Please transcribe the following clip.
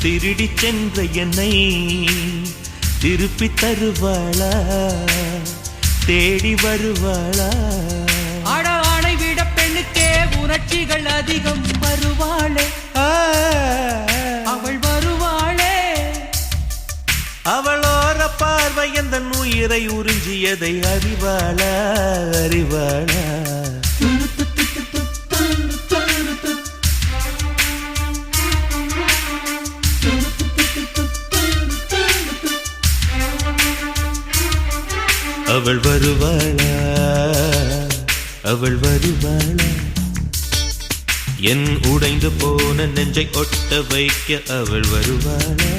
திருடி சென்ற என்னை திருப்பி தருவாளா, தேடி வருவாளா? ஆடை விட பெண்ணுக்கே உணர்ச்சிகள் அதிகம். வருவாளே அவள் வருவாளே. அவளோர பார்வை எந்த உயிரை உறிஞ்சியதை அறிவாளா, அறிவாளா? அவள் வருவாளா, அவள் வருவாளா? என் உடைந்து போன நெஞ்சை ஒட்ட வைக்க அவள் வருவாளா?